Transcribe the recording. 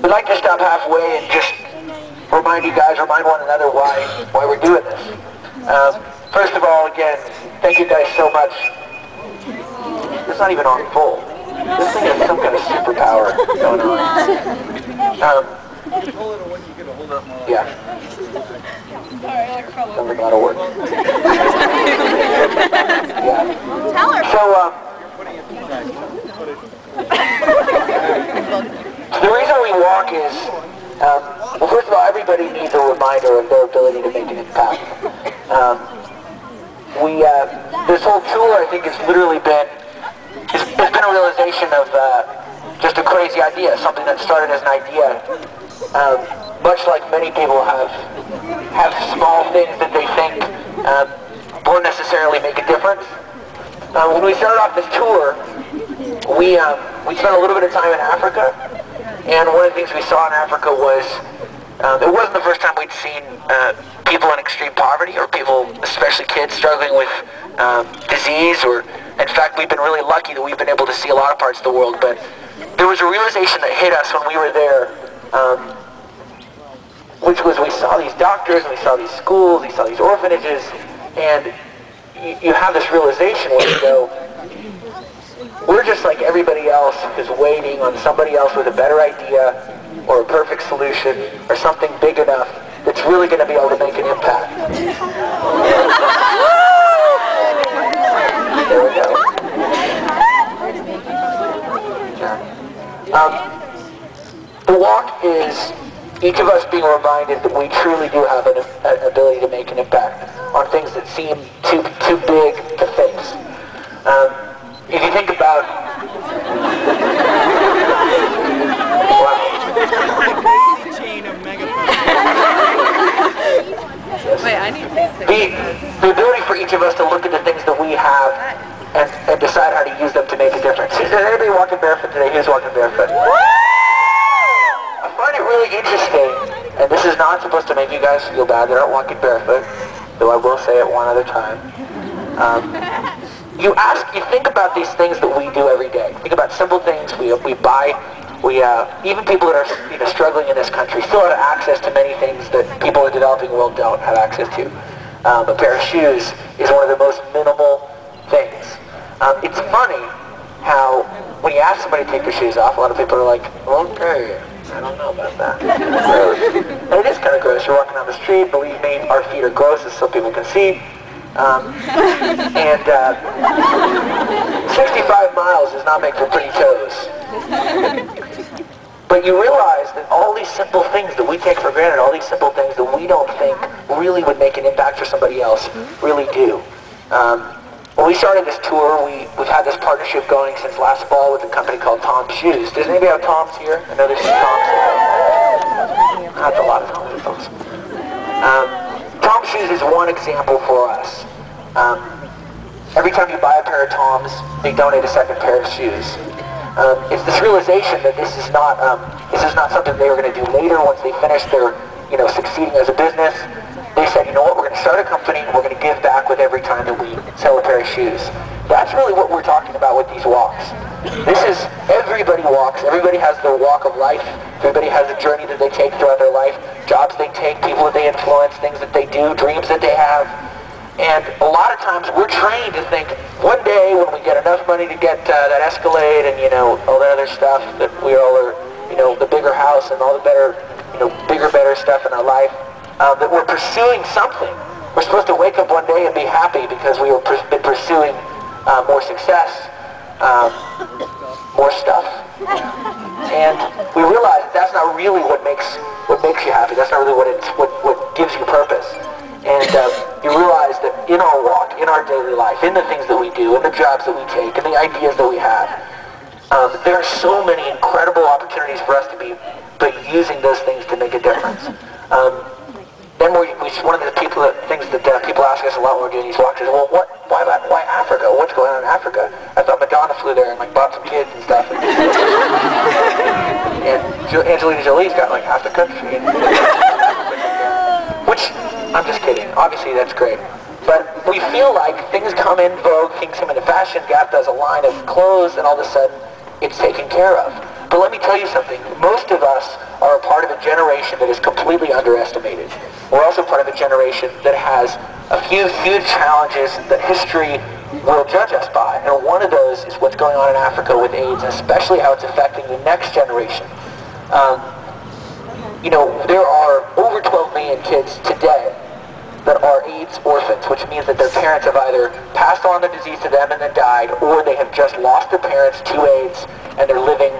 like to stop halfway and just remind you guys, remind one another why we're doing this. First of all, again, thank you guys so much. It's not even on full. This thing has some kind of superpower going on. Yeah. Sounds like a lot of work. Yeah. So, the reason we walk is, well, first of all, everybody needs a reminder of their ability to make an impact. This whole tour, I think, has literally been, it's been a realization of just a crazy idea, something that started as an idea. Much like many people have small things that they think won't necessarily make a difference. When we started off this tour, we spent a little bit of time in Africa, and one of the things we saw in Africa was, it wasn't the first time we'd seen people in extreme poverty, or people, especially kids, struggling with disease, or in fact we've been really lucky that we've been able to see a lot of parts of the world, but there was a realization that hit us when we were there, which was we saw these doctors, and we saw these schools, we saw these orphanages, and you have this realization where you go, we're just like everybody else who's waiting on somebody else with a better idea or a perfect solution or something big enough that's really going to be able to make an impact. There we go. The walk is each of us being reminded that we truly do have an ability to make an impact on things that seem too big to face. If you think about, wow. Wait, I need to The ability for each of us to look at the things that we have and decide how to use them to make a difference. Is there anybody walking barefoot today? Who's walking barefoot? I find it really interesting, and this is not supposed to make you guys feel bad that aren't walking barefoot, though I will say it one other time. You think about these things that we do every day. Think about simple things we buy. Even people that are struggling in this country still have access to many things that people in the developing world don't have access to. A pair of shoes is one of the most minimal things. It's funny how when you ask somebody to take their shoes off, a lot of people are like, okay, I don't know about that. And it is kind of gross. You're walking down the street, believe me, our feet are gross as so people can see. 65 miles does not make for pretty toes. But you realize that all these simple things that we take for granted, all these simple things that we don't think really would make an impact for somebody else, really do. When we started this tour, we've had this partnership going since last fall with a company called Tom's Shoes. Does anybody have Tom's here? I know there's some Tom's here. That's a lot of Tom's folks. Tom's Shoes is one example for us. Every time you buy a pair of Tom's, they donate a second pair of shoes. It's this realization that this is not something they were going to do later once they finish their, succeeding as a business. They said, you know what, we're going to start a company, we're going to give back with every time that we sell a pair of shoes. That's really what we're talking about with these walks. This is, everybody walks, everybody has their walk of life, everybody has a journey that they take throughout their life, jobs they take, people that they influence, things that they do, dreams that they have. And a lot of times we're trained to think, one day when we get enough money to get that Escalade and, all that other stuff, that we all are, the bigger house and all the better, bigger, better stuff in our life, that we're pursuing something. We're supposed to wake up one day and be happy because we've been pursuing more success, more stuff. And we realize that's not really what makes you happy. That's not really what gives you purpose. And you realize that in our walk, in our daily life, in the things that we do, in the jobs that we take, in the ideas that we have, there are so many incredible opportunities for us to be using those things to make a difference. Then one of the things that people ask us a lot when we're doing these walks is, well, why Africa? What's going on in Africa? I thought Madonna flew there and bought some kids and stuff. And Angelina Jolie's got half the country. Which, I'm just kidding. Obviously, that's great. But we feel like things come in vogue, things come into fashion, Gap does a line of clothes, and all of a sudden, it's taken care of. But let me tell you something. Most of us are a part of a generation that is completely underestimated. We're also part of a generation that has a few huge challenges that history will judge us by. And one of those is what's going on in Africa with AIDS, and especially how it's affecting the next generation. You know, there are over 12 million kids today that are AIDS orphans, which means that their parents have either passed on the disease to them and then died, or they have just lost their parents to AIDS, and they're living